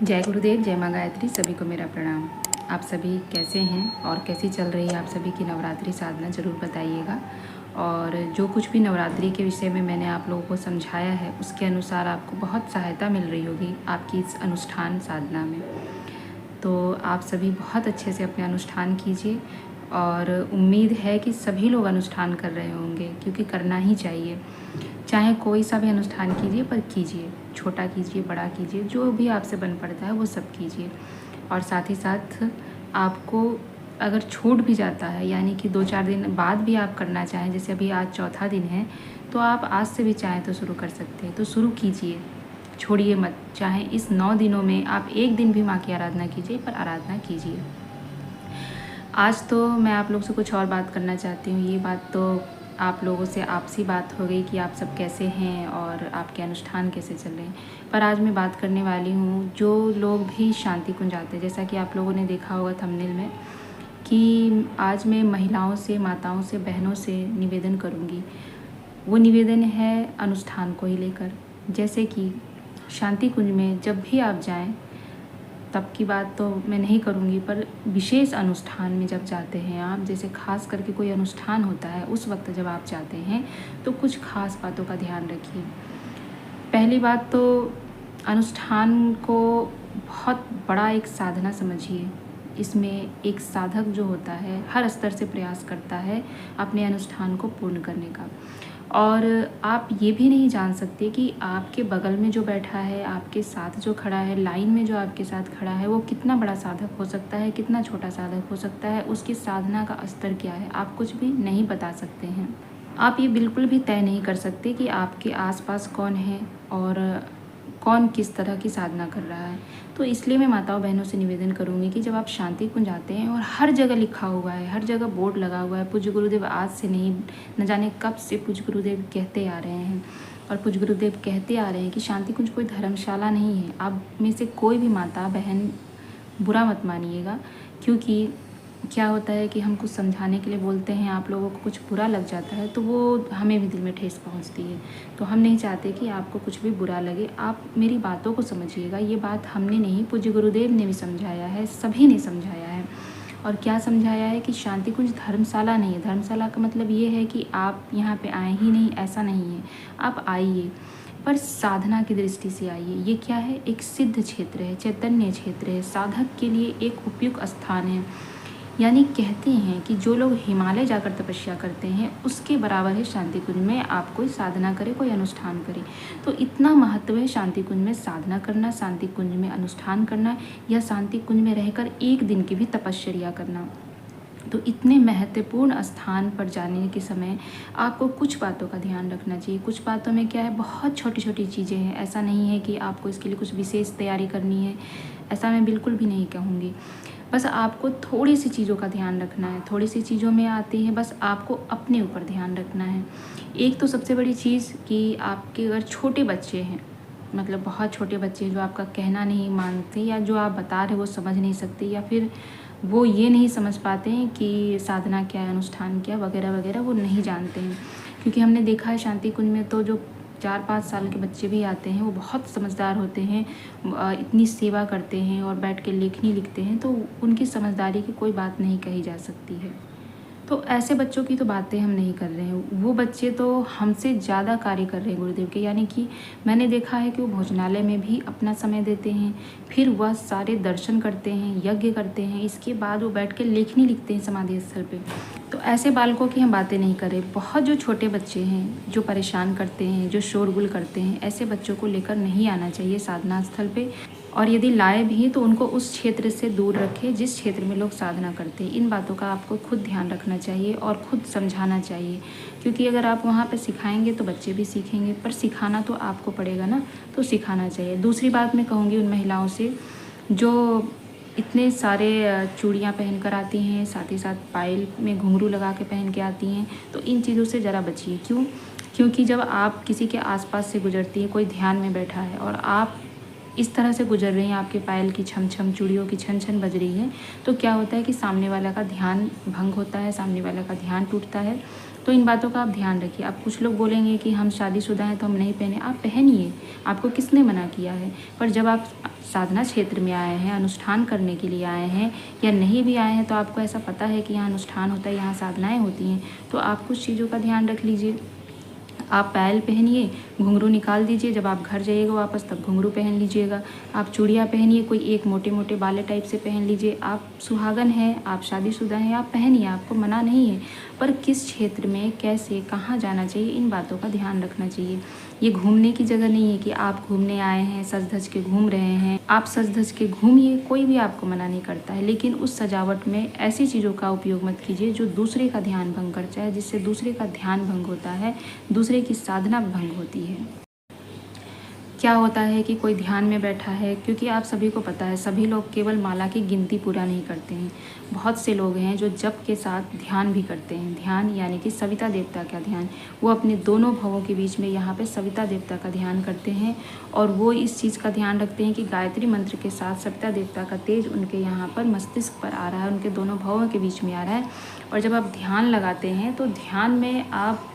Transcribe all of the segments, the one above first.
जय गुरुदेव, जय माँ गायत्री। सभी को मेरा प्रणाम। आप सभी कैसे हैं और कैसी चल रही है आप सभी की नवरात्रि साधना, ज़रूर बताइएगा। और जो कुछ भी नवरात्रि के विषय में मैंने आप लोगों को समझाया है, उसके अनुसार आपको बहुत सहायता मिल रही होगी आपकी इस अनुष्ठान साधना में। तो आप सभी बहुत अच्छे से अपने अनुष्ठान कीजिए और उम्मीद है कि सभी लोग अनुष्ठान कर रहे होंगे, क्योंकि करना ही चाहिए। चाहे कोई सा भी अनुष्ठान कीजिए, पर कीजिए, छोटा कीजिए, बड़ा कीजिए, जो भी आपसे बन पड़ता है वो सब कीजिए। और साथ ही साथ आपको अगर छूट भी जाता है, यानी कि 2-4 दिन बाद भी आप करना चाहें, जैसे अभी आज चौथा दिन है, तो आप आज से भी चाहें तो शुरू कर सकते हैं। तो शुरू कीजिए, छोड़िए मत। चाहे इस 9 दिनों में आप एक दिन भी माँ की आराधना कीजिए, पर आराधना कीजिए। आज तो मैं आप लोग से कुछ और बात करना चाहती हूँ। ये बात तो आप लोगों से आपसी बात हो गई कि आप सब कैसे हैं और आपके अनुष्ठान कैसे चल रहे हैं। पर आज मैं बात करने वाली हूँ जो लोग भी शांति कुंज आते हैं, जैसा कि आप लोगों ने देखा होगा थंबनेल में, कि आज मैं महिलाओं से, माताओं से, बहनों से निवेदन करूँगी। वो निवेदन है अनुष्ठान को ही लेकर। जैसे कि शांति कुंज में जब भी आप जाएं, तब की बात तो मैं नहीं करूँगी, पर विशेष अनुष्ठान में जब जाते हैं आप, जैसे खास करके कोई अनुष्ठान होता है, उस वक्त जब आप जाते हैं तो कुछ खास बातों का ध्यान रखिए। पहली बात तो अनुष्ठान को बहुत बड़ा एक साधना समझिए। इसमें एक साधक जो होता है हर स्तर से प्रयास करता है अपने अनुष्ठान को पूर्ण करने का। और आप ये भी नहीं जान सकते कि आपके बगल में जो बैठा है, आपके साथ जो खड़ा है, लाइन में जो आपके साथ खड़ा है, वो कितना बड़ा साधक हो सकता है, कितना छोटा साधक हो सकता है, उसकी साधना का स्तर क्या है, आप कुछ भी नहीं बता सकते हैं। आप ये बिल्कुल भी तय नहीं कर सकते कि आपके आसपास कौन है और कौन किस तरह की साधना कर रहा है। तो इसलिए मैं माताओं बहनों से निवेदन करूँगी कि जब आप शांति कुंज आते हैं और हर जगह लिखा हुआ है, हर जगह बोर्ड लगा हुआ है, पूज्य गुरुदेव आज से नहीं, न जाने कब से पूज्य गुरुदेव कहते आ रहे हैं, और पूज्य गुरुदेव कहते आ रहे हैं कि शांति कुंज कोई धर्मशाला नहीं है। आप में से कोई भी माता बहन बुरा मत मानिएगा, क्योंकि क्या होता है कि हम कुछ समझाने के लिए बोलते हैं, आप लोगों को कुछ बुरा लग जाता है तो वो हमें भी दिल में ठेस पहुंचती है। तो हम नहीं चाहते कि आपको कुछ भी बुरा लगे। आप मेरी बातों को समझिएगा। ये बात हमने नहीं, पूज्य गुरुदेव ने भी समझाया है, सभी ने समझाया है। और क्या समझाया है कि शांति कुंज धर्मशाला नहीं है। धर्मशाला का मतलब ये है कि आप यहाँ पे आए ही नहीं, ऐसा नहीं है। आप आइए, पर साधना की दृष्टि से आइए। ये क्या है? एक सिद्ध क्षेत्र है, चैतन्य क्षेत्र है, साधक के लिए एक उपयुक्त स्थान है। यानी कहते हैं कि जो लोग हिमालय जाकर तपस्या करते हैं, उसके बराबर है शांति कुंज में आप कोई साधना करे, कोई अनुष्ठान करे। तो इतना महत्व है शांति कुंज में साधना करना, शांति कुंज में अनुष्ठान करना, या शांति कुंज में रहकर एक दिन की भी तपश्चर्या करना। तो इतने महत्वपूर्ण स्थान पर जाने के समय आपको कुछ बातों का ध्यान रखना चाहिए। कुछ बातों में क्या है, बहुत छोटी छोटी चीज़ें हैं। ऐसा नहीं है कि आपको इसके लिए कुछ विशेष तैयारी करनी है, ऐसा मैं बिल्कुल भी नहीं कहूँगी। बस आपको थोड़ी सी चीज़ों का ध्यान रखना है। थोड़ी सी चीज़ों में आती है, बस आपको अपने ऊपर ध्यान रखना है। एक तो सबसे बड़ी चीज़ कि आपके अगर छोटे बच्चे हैं, मतलब बहुत छोटे बच्चे जो आपका कहना नहीं मानते, या जो आप बता रहे वो समझ नहीं सकते, या फिर वो ये नहीं समझ पाते हैं कि साधना क्या है, अनुष्ठान क्या, वगैरह वगैरह, वो नहीं जानते हैं। क्योंकि हमने देखा है शांति कुंज में तो जो 4-5 साल के बच्चे भी आते हैं, वो बहुत समझदार होते हैं, इतनी सेवा करते हैं और बैठ के लेखनी लिखते हैं, तो उनकी समझदारी की कोई बात नहीं कही जा सकती है। तो ऐसे बच्चों की तो बातें हम नहीं कर रहे हैं। वो बच्चे तो हमसे ज़्यादा कार्य कर रहे हैं गुरुदेव के, यानी कि मैंने देखा है कि वो भोजनालय में भी अपना समय देते हैं, फिर वह सारे दर्शन करते हैं, यज्ञ करते हैं, इसके बाद वो बैठ के लेखनी लिखते हैं समाधि स्थल पे। तो ऐसे बालकों की हम बातें नहीं करें। बहुत जो छोटे बच्चे हैं, जो परेशान करते हैं, जो शोरगुल करते हैं, ऐसे बच्चों को लेकर नहीं आना चाहिए साधना स्थल पे। और यदि लाए भी तो उनको उस क्षेत्र से दूर रखें जिस क्षेत्र में लोग साधना करते हैं। इन बातों का आपको खुद ध्यान रखना चाहिए और खुद समझाना चाहिए, क्योंकि अगर आप वहाँ पर सिखाएंगे तो बच्चे भी सीखेंगे, पर सिखाना तो आपको पड़ेगा ना, तो सिखाना चाहिए। दूसरी बात मैं कहूँगी उन महिलाओं से जो इतने सारे चूड़ियाँ पहन कर आती हैं, साथ ही साथ पायल में घुंघरू लगा के पहन के आती हैं, तो इन चीज़ों से ज़रा बचिए। क्यों? क्योंकि जब आप किसी के आसपास से गुजरती हैं, कोई ध्यान में बैठा है और आप इस तरह से गुजर रही हैं, आपके पायल की छम छम, चूड़ियों की छन छन बज रही है, तो क्या होता है कि सामने वाला का ध्यान भंग होता है, सामने वाला का ध्यान टूटता है, तो इन बातों का आप ध्यान रखिए। अब कुछ लोग बोलेंगे कि हम शादीशुदा हैं तो हम नहीं पहने, आप पहनिए, आपको किसने मना किया है। पर जब आप साधना क्षेत्र में आए हैं, अनुष्ठान करने के लिए आए हैं, या नहीं भी आए हैं तो आपको ऐसा पता है कि यहाँ अनुष्ठान होता है, यहाँ साधनाएँ होती हैं, तो आप कुछ चीज़ों का ध्यान रख लीजिए। आप पायल पहनिए, घुंघरू निकाल दीजिए, जब आप घर जाइएगा वापस तब घुंघरू पहन लीजिएगा। आप चूड़ियाँ पहनिए, कोई एक मोटे मोटे बाले टाइप से पहन लीजिए। आप सुहागन हैं, आप शादीशुदा हैं, आप पहनिए, आपको मना नहीं है। पर किस क्षेत्र में कैसे कहाँ जाना चाहिए, इन बातों का ध्यान रखना चाहिए। ये घूमने की जगह नहीं है कि आप घूमने आए हैं, सज धज के घूम रहे हैं। आप सज धज के घूमिए, कोई भी आपको मना नहीं करता है, लेकिन उस सजावट में ऐसी चीज़ों का उपयोग मत कीजिए जो दूसरे का ध्यान भंग कर जाए, जिससे दूसरे का ध्यान भंग होता है, दूसरे की साधना भंग होती है। क्या होता है कि कोई ध्यान में बैठा है, क्योंकि आप सभी को पता है सभी लोग केवल माला की गिनती पूरा नहीं करते हैं। बहुत से लोग हैं जो जप के साथ ध्यान भी करते हैं। ध्यान यानी कि सविता देवता का ध्यान, वो अपने दोनों भवों के बीच में यहाँ पे सविता देवता का ध्यान करते हैं, और वो इस चीज़ का ध्यान रखते हैं कि गायत्री मंत्र के साथ सविता देवता का तेज उनके यहाँ पर मस्तिष्क पर आ रहा है, उनके दोनों भवों के बीच में आ रहा है। और जब आप ध्यान लगाते हैं तो ध्यान में आप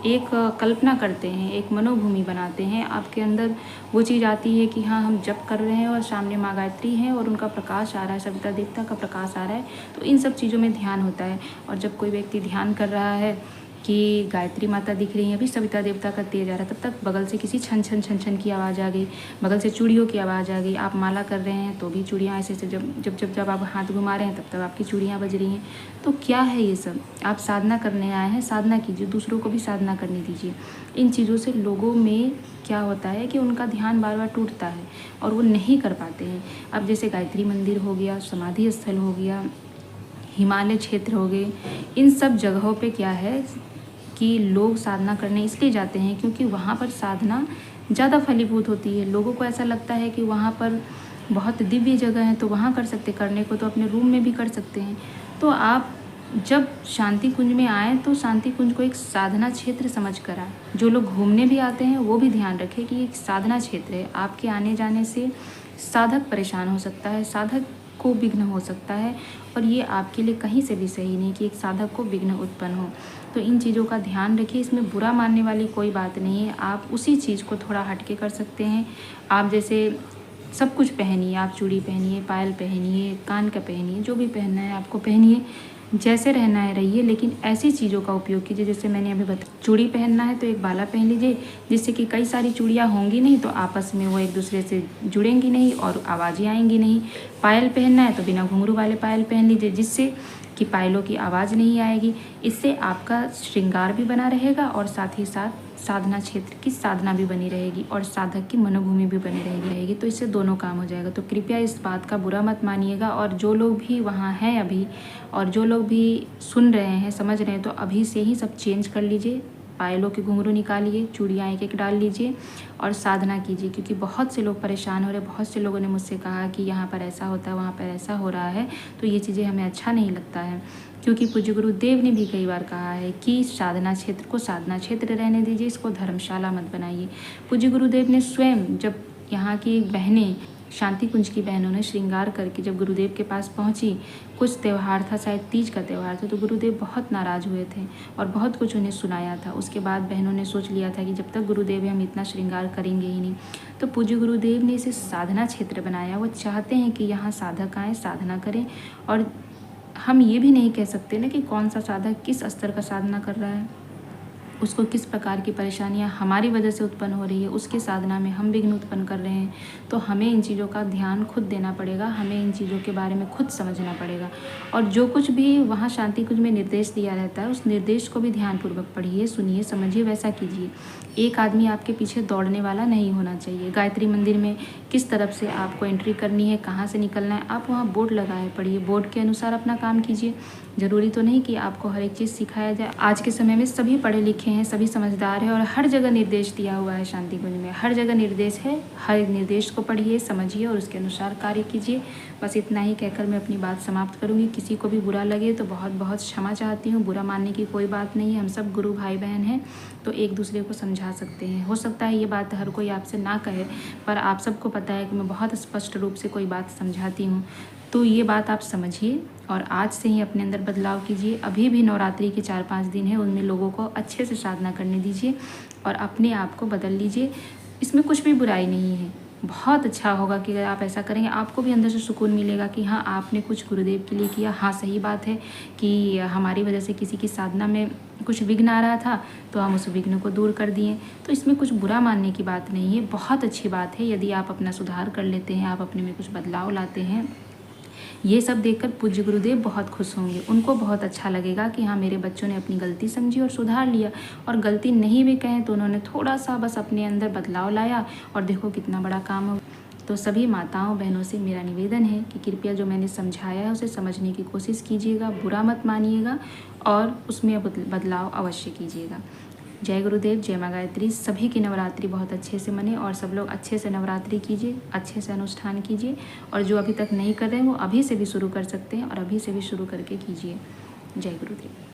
एक कल्पना करते हैं, एक मनोभूमि बनाते हैं, आपके अंदर वो चीज़ आती है कि हाँ हम जप कर रहे हैं और सामने माँ गायत्री हैं और उनका प्रकाश आ रहा है, सविता देवता का प्रकाश आ रहा है। तो इन सब चीज़ों में ध्यान होता है। और जब कोई व्यक्ति ध्यान कर रहा है कि गायत्री माता दिख रही है, अभी सविता देवता का तेज आ रहा है, तब तक बगल से किसी छन छन छन छन की आवाज़ आ गई, बगल से चूड़ियों की आवाज़ आ गई। आप माला कर रहे हैं तो भी चूड़ियाँ ऐसे ऐसे जब आप हाथ घुमा रहे हैं तब तक आपकी चूड़ियाँ बज रही हैं। तो क्या है ये सब? आप साधना करने आए हैं, साधना कीजिए, दूसरों को भी साधना करने दीजिए। इन चीज़ों से लोगों में क्या होता है कि उनका ध्यान बार बार टूटता है और वो नहीं कर पाते हैं। अब जैसे गायत्री मंदिर हो गया, समाधि स्थल हो गया, हिमालय क्षेत्र हो गए, इन सब जगहों पे क्या है कि लोग साधना करने इसलिए जाते हैं क्योंकि वहाँ पर साधना ज़्यादा फलीभूत होती है। लोगों को ऐसा लगता है कि वहाँ पर बहुत दिव्य जगह है तो वहाँ कर सकते, करने को तो अपने रूम में भी कर सकते हैं। तो आप जब शांति कुंज में आएँ तो शांति कुंज को एक साधना क्षेत्र समझ कर आए। जो लोग घूमने भी आते हैं वो भी ध्यान रखें कि एक साधना क्षेत्र है। आपके आने जाने से साधक परेशान हो सकता है, साधक को विघ्न हो सकता है, और ये आपके लिए कहीं से भी सही नहीं कि एक साधक को विघ्न उत्पन्न हो। तो इन चीज़ों का ध्यान रखिए। इसमें बुरा मानने वाली कोई बात नहीं है। आप उसी चीज़ को थोड़ा हटके कर सकते हैं। आप जैसे सब कुछ पहनिए, आप चूड़ी पहनिए, पायल पहनिए, कान का पहनिए, जो भी पहनना है आपको पहनिए, जैसे रहना है रहिए, लेकिन ऐसी चीज़ों का उपयोग कीजिए जैसे मैंने अभी बताया। चूड़ी पहनना है तो एक बाला पहन लीजिए, जिससे कि कई सारी चूड़ियाँ होंगी नहीं तो आपस में वो एक दूसरे से जुड़ेंगी नहीं और आवाज़ें आएंगी नहीं। पायल पहनना है तो बिना घुंघरू वाले पायल पहन लीजिए, जिससे कि पायलों की आवाज़ नहीं आएगी। इससे आपका श्रृंगार भी बना रहेगा और साथ ही साथ साधना क्षेत्र की साधना भी बनी रहेगी और साधक की मनोभूमि भी बनी रहेगी। तो इससे दोनों काम हो जाएगा। तो कृपया इस बात का बुरा मत मानिएगा। और जो लोग भी वहाँ हैं अभी और जो लोग भी सुन रहे हैं, समझ रहे हैं, तो अभी से ही सब चेंज कर लीजिए। पायलों के घुंघरू निकालिए, चूड़ियाँ एक एक डाल लीजिए और साधना कीजिए। क्योंकि बहुत से लोग परेशान हो रहे हैं। बहुत से लोगों ने मुझसे कहा कि यहाँ पर ऐसा होता है, वहाँ पर ऐसा हो रहा है, तो ये चीज़ें हमें अच्छा नहीं लगता है। क्योंकि पूज्य गुरुदेव ने भी कई बार कहा है कि साधना क्षेत्र को साधना क्षेत्र रहने दीजिए, इसको धर्मशाला मत बनाइए। पूज्य गुरुदेव ने स्वयं, जब यहाँ की बहनें, शांति कुंज की बहनों ने श्रृंगार करके जब गुरुदेव के पास पहुँची, कुछ त्यौहार था, शायद तीज का त्यौहार था, तो गुरुदेव बहुत नाराज़ हुए थे और बहुत कुछ उन्हें सुनाया था। उसके बाद बहनों ने सोच लिया था कि जब तक गुरुदेव है हम इतना श्रृंगार करेंगे ही नहीं। तो पूज्य गुरुदेव ने इसे साधना क्षेत्र बनाया। वो चाहते हैं कि यहाँ साधक आएँ, साधना करें। और हम ये भी नहीं कह सकते ना कि कौन सा साधक किस स्तर का साधना कर रहा है, उसको किस प्रकार की परेशानियां हमारी वजह से उत्पन्न हो रही है, उसकी साधना में हम विघ्न उत्पन्न कर रहे हैं। तो हमें इन चीज़ों का ध्यान खुद देना पड़ेगा, हमें इन चीज़ों के बारे में खुद समझना पड़ेगा। और जो कुछ भी वहाँ शांति कुंज में निर्देश दिया रहता है, उस निर्देश को भी ध्यानपूर्वक पढ़िए, सुनिए, समझिए, वैसा कीजिए। एक आदमी आपके पीछे दौड़ने वाला नहीं होना चाहिए। गायत्री मंदिर में किस तरफ से आपको एंट्री करनी है, कहाँ से निकलना है, आप वहाँ बोर्ड लगाए पढ़िए, बोर्ड के अनुसार अपना काम कीजिए। ज़रूरी तो नहीं कि आपको हर एक चीज़ सिखाया जाए। आज के समय में सभी पढ़े लिखे हैं, सभी समझदार हैं और हर जगह निर्देश दिया हुआ है। शांति कुंज में हर जगह निर्देश है। हर निर्देश को पढ़िए, समझिए और उसके अनुसार कार्य कीजिए। बस इतना ही कहकर मैं अपनी बात समाप्त करूँगी। किसी को भी बुरा लगे तो बहुत बहुत क्षमा चाहती हूँ। बुरा मानने की कोई बात नहीं है। हम सब गुरु भाई बहन हैं, तो एक दूसरे को समझा सकते हैं। हो सकता है ये बात हर कोई आपसे ना कहे, पर आप सबको पता है कि मैं बहुत स्पष्ट रूप से कोई बात समझाती हूँ। तो ये बात आप समझिए और आज से ही अपने अंदर बदलाव कीजिए। अभी भी नवरात्रि के 4-5 दिन हैं, उनमें लोगों को अच्छे से साधना करने दीजिए और अपने आप को बदल लीजिए। इसमें कुछ भी बुराई नहीं है। बहुत अच्छा होगा कि अगर आप ऐसा करेंगे, आपको भी अंदर से सुकून मिलेगा कि हाँ, आपने कुछ गुरुदेव के लिए किया। हाँ, सही बात है कि हमारी वजह से किसी की साधना में कुछ विघ्न आ रहा था, तो हम उस विघ्न को दूर कर दिए। तो इसमें कुछ बुरा मानने की बात नहीं है, बहुत अच्छी बात है यदि आप अपना सुधार कर लेते हैं, आप अपने में कुछ बदलाव लाते हैं। ये सब देखकर पूज्य गुरुदेव बहुत खुश होंगे। उनको बहुत अच्छा लगेगा कि हाँ, मेरे बच्चों ने अपनी गलती समझी और सुधार लिया, और गलती नहीं भी कहें तो उन्होंने थोड़ा सा बस अपने अंदर बदलाव लाया और देखो कितना बड़ा काम हो। तो सभी माताओं बहनों से मेरा निवेदन है कि कृपया जो मैंने समझाया है उसे समझने की कोशिश कीजिएगा, बुरा मत मानिएगा और उसमें बदलाव अवश्य कीजिएगा। जय गुरुदेव, जय माँ गायत्री। सभी की नवरात्रि बहुत अच्छे से मने और सब लोग अच्छे से नवरात्रि कीजिए, अच्छे से अनुष्ठान कीजिए, और जो अभी तक नहीं कर रहे हैं वो अभी से भी शुरू कर सकते हैं और अभी से भी शुरू करके कीजिए। जय गुरुदेव।